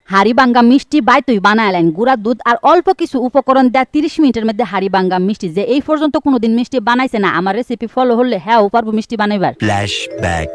হাড়ি ভাঙ্গা মিষ্টি বাইতুই বানাইলেন গুড়া দুধ আর অল্প কিছু উপকরণ দেয়া 30 মিনিটের মধ্যে হাড়ি ভাঙ্গা মিষ্টি। যে এই পর্যন্ত কোনোদিন মিষ্টি বানাইছে না, আমার রেসিপি ফলো হলে হ্যাঁ পারবো মিষ্টি বানাইবার। ফ্ল্যাশব্যাক।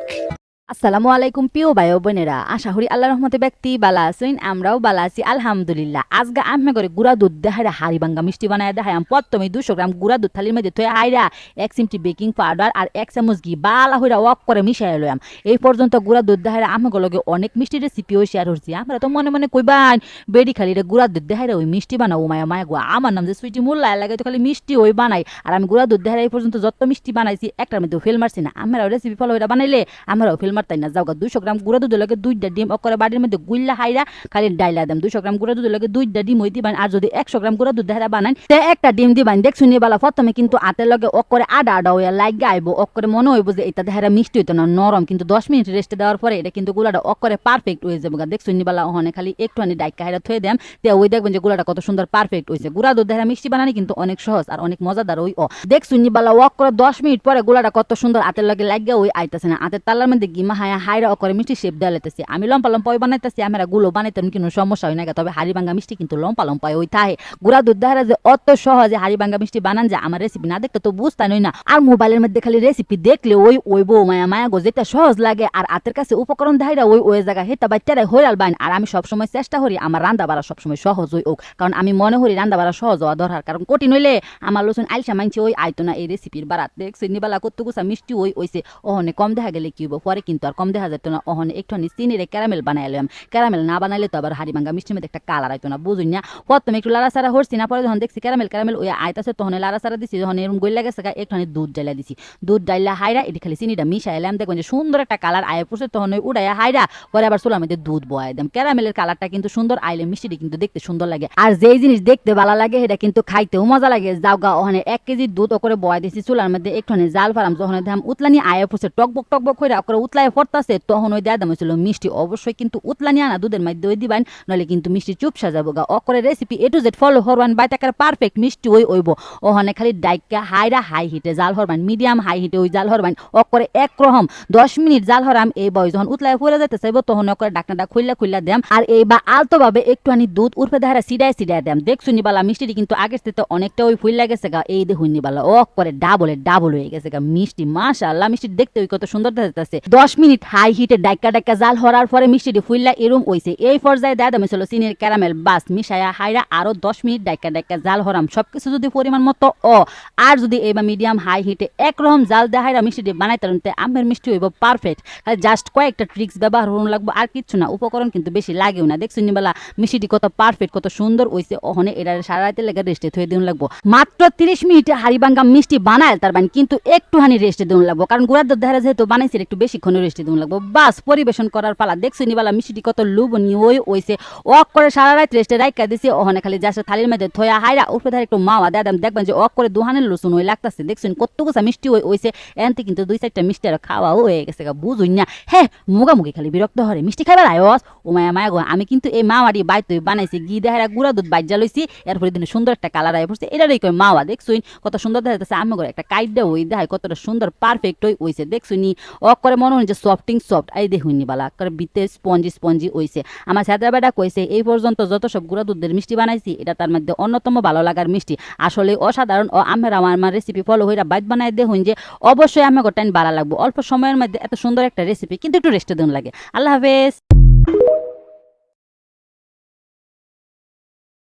আসসালামু আলাইকুম প্রিয় ভাই ও বোনেরা, আশা করি আল্লাহর রহমতে ব্যক্তি বালা আছেন, আমরাও বালা আছি আলহামদুলিল্লাহ। আজকে আমি করে গুড়া দুধ দেখাইরা হাড়ি ভাঙ্গা মিষ্টি বানাই দেখাই। প্রথমে 200 গ্রাম গুড়া দুধ থালির মধ্যে থয়ে আইরা 1 চিমটি বেকিং পাউডার আর 1 চামচ ঘি বালা হইরা ওয়াক করে মিশাই লইলাম। এই পর্যন্ত গুড়া দুধ দেখাইরা আমি লগে অনেক মিষ্টি রেসিপিও শেয়ার করছি। আমরা তো মনে মনে কইবান বেডি খালি রে গুড়া দুধ দেখাইরা ওই মিষ্টি বানাও মায়া মায়া গো, আমার নাম যে সুইটি মোল্লা লাগে তো খালি মিষ্টি ওই বানাই। আর আমি গুড়া দুধ দেখাইরা এই পর্যন্ত যত মিষ্টি বানাইছি একটার মধ্যে ফেল মারছি না। আমরাও রেসিপি ফলো হইরা বানাইলে আমরাও ফেল মারতাই না। যাওগা 200 গ্রাম গুঁড়া দুধের লগে 2টা ডিম অকরে বাড়ির মধ্যে গুইল্লা হাইরা খালি ডাইলা দেন। 200 গ্রাম গুঁড়া দুধের লগে 2টা ডিম হই দিবেন। আর যদি 100 গ্রাম গুঁড়া দুধ হাইরা বানান তে একটা ডিম দিবেন। দেখছুন বালা প্রথমে কিন্তু আতের লগে অকরে আডা আডা হইয়া লাগা আইবো, অকরে মনে হইব যে এটা দেহারা মিষ্টি হইতো না, নরম। কিন্তু 10 মিনিট রেস্টে দেওয়ার পরে এটা কিন্তু গুলাটা অকরে পারফেক্ট হয়ে যাবে। দেখছুন বালা ওখানে খালি একটুখানি ডাইকা হাইরা থয়ে দেন, তে ওই দেখবেন যে গুলাটা কত সুন্দর পারফেক্ট হইছে। গুঁড়া দুধ হাইরা মিষ্টি বানানি কিন্তু অনেক সহজ আর অনেক মজাদার। ওই দেখছুন বালা অকরে 10 মিনিট পরে গুলাটা কত সুন্দর আতের লগে লাগা ওই আইতাছে না। আতের তালার মধ্যে গিমা হাইরা অকরে মিষ্টি শেপ দেওয়া লাইতেছে। আমি লম্পা লম্পাই বানাইতেছি, আমরা গুলো বানাইতাম কিন্তু সমস্যা হয় না। তবে হাড়ি ভাঙ্গা মিষ্টি কিন্তু লম্পা লম্পাই ওই থাকে। গুড়া দুধ দেহারা যে অত সহজে হাড়ি ভাঙ্গা মিষ্টি বানান যে আমার রেসিপি না দেখতে তো বুঝতানই না। আর মোবাইলের মধ্যে খালি রেসিপি দেখলে ওই ওইবো মায়া মায়া গো, যেটা সহজ লাগে আর হাতের কাছে উপকরণ দেহারা ওই জায়গা হেটা বাচ্চারা হইরাল বাইন। আর আমি সবসময় চেষ্টা করি আমার রান্না বাড়া সবসময় সহজ হই হোক, কারণ আমি মনে করি রান্না বাড়া সহজ হওয়া দরকার। কারণ কঠিন হইলে আমার লোচন আইসা মানছি ওই আইতো না এই রেসিপির বাড়াত। দেখছি নিবালা কত গুছা মিষ্টি ওই ওইছে ওহনে কম দেখা গেলে কি হইব, পরে কিন্তু আর কম দেখা যেত না। ওহনে একটুখানি চিনিরে ক্যারামেল বানাই লইলাম। ক্যারামেল না বানাইলে তো আবার হাড়ি ভাঙ্গা মিষ্টির মধ্যে একটা কালার আইতো না, বুঝুন না। প্রথমে একটু লাড়াচাড়া হরছি না, পরে যখন দেখছি ক্যারামেল ওই আইতাছে তখন লাড়াচাড়া দিছি। যখন এরকম গইলা গেছে একটুখানি দুধ ডাইলা দিছি। দুধ ডাইলা হাইরা এটি খালি চিনিটা মিশাইলাম, দেখবেন যে সুন্দর একটা কালার আয় পড়ছে। তখন ওই উড়াইয়া হাইরা পরে আবার চুলার মধ্যে দুধ বয়াই দাম। ক্যারামেলের কালারটা কিন্তু সুন্দর আইলে মিষ্টিটি কিন্তু দেখতে সুন্দর লাগে। আর যেই জিনিস দেখতে ভালো লাগে সেটা কিন্তু খাইতেও মজা লাগে। যাওগা ওখানে 1 কেজি দুধ করে বয়াই দিছি চুলার মধ্যে। একটুখানি জাল ফারাম যখন দাম উতলানি আয় পড়ছে টকবক হইরা করে উতলায় ফরতাছে, তখন ওই দেয়া দাম হয়েছিল মিষ্টি। অবশ্যই কিন্তু উতলানি আনা দুধের মধ্যে ওই দিবেন, নইলে কিন্তু মিষ্টি চুপসা যাবো গা। অকরে recipe A to Z follow হরবান বাইতাকার পারফেক্ট মিষ্টি ওই ওইব। ওখানে খালি ডাইকা হাইরা হাই হিটে জাল হরবান, মিডিয়াম হাই হিটে ওই জাল হরবান। অকরে একরকম 10 মিনিট জাল হরাম। এই বয়স যখন উতলায় ফুলে যেতে চাইব তখন অকরে ডাকনাটা খুললা দেম। আর এইবার আলতো ভাবে একটুখানি দুধ উঠবে দেহারা সিডায় দেম। দেখছুনি বালা মিষ্টিটি কিন্তু আগের থেকে অনেকটা ওই ফুল গেছে গা। এই দেখুনি বালা অকরে ডাবল হয়ে গেছে গা মিষ্টি। মাশাআল্লাহ মিষ্টি দেখতে ওই কত সুন্দর দেখাচ্ছে। 10 মিনিট হাই হিটে ডাইকা জাল হরার পরে মিষ্টিটি ফুললা এরম হইছে। এই পর্যায়ে দেয়া দাম ছিল চিনির ক্যারামেল বাস মিশায়া হাইরা আরো 10 মিনিট ডাইকা জাল হরাম। সবকিছু যদি পরিমাণ মতো আর যদি এইবার মিডিয়াম হাই হিটে একরকম জাল দেয়া হাইরা মিষ্টিটি বানাইতে আমের মিষ্টি হইব পারফেক্ট। জাস্ট কয়েকটা ট্রিক্স ব্যবহার করুন লাগবো, আর কিচ্ছু না। উপকরণ কিন্তু বেশি লাগেও না। দেখছুন বেলা মিষ্টিটি কত পারফেক্ট কত সুন্দর হইছে। ওখানে এটা সারা রাতে লেগে রেস্টে থয়ে দিন লাগবো। মাত্র 30 মিনিটে হাড়ি ভাঙ্গা মিষ্টি বানায় তার মানে কিন্তু একটুখানি রেস্টে দিন লাগবো, কারণ গুড়ার দুধ দেহারা যেহেতু বানাইছে একটু বেশিক্ষণ রেস্টে দিন লাগবো। বাস পরিবেশন করার পালা। দেখছুন বেলা মিষ্টিটি কত লুবনীয় ওই হইছে। করে সারা রাত রেস্টে রাইকা দিছি। ওখানে খালি জাস্ট থালির মধ্যে থয়া হাইরা উপরে ধারে একটু মাওয়া দেয়া দাম। দেখবেন যে করে দুহানের লসুন ওই লাগতাছে। দেখছুন কত গুছা মিষ্টি ওই হইছে। এনতে কিন্তু 2-4টা মিষ্টি আর খাওয়া হয়ে গেছে গা, বুঝুন না। হ্যাঁ মুগামুগি খালি বিরক্ত হরে মিষ্টি খাইবার আয়স ও মায়া গো। আমি কিন্তু এই মাওয়াটি বাইতই বানাইছি, ঘি দেহারা গুড়া দুধ বাইজা লইছি। এরপরে দিন সুন্দর একটা কালার আয় পড়ছে। এটারই কই মাওয়া। দেখছুন কত সুন্দর দেখাচ্ছে। আমি করে একটা কাইডা ওই দেখায় কতটা সুন্দর পারফেক্ট হইছে। দেখছুনি করে মনে হয় যে সফট এই দেখুনি বালা করে বিতে স্পঞ্জি হইছে। আমার সাদা বেটা কইছে এই পর্যন্ত যত সব গুঁড়া দুধের মিষ্টি বানাইছি এটা তার মধ্যে অন্যতম ভালো লাগার মিষ্টি। আসলে অসাধারণ। আমার রেসিপি ফলো হইরা বাইত বানাই দেখুন যে অবশ্যই আমার টাইম ভালো লাগবো। অল্প সময়ের মধ্যে এত সুন্দর একটা রেসিপি কিন্তু একটু রেস্টে দিন লাগে। আল্লাহ হাফেজ।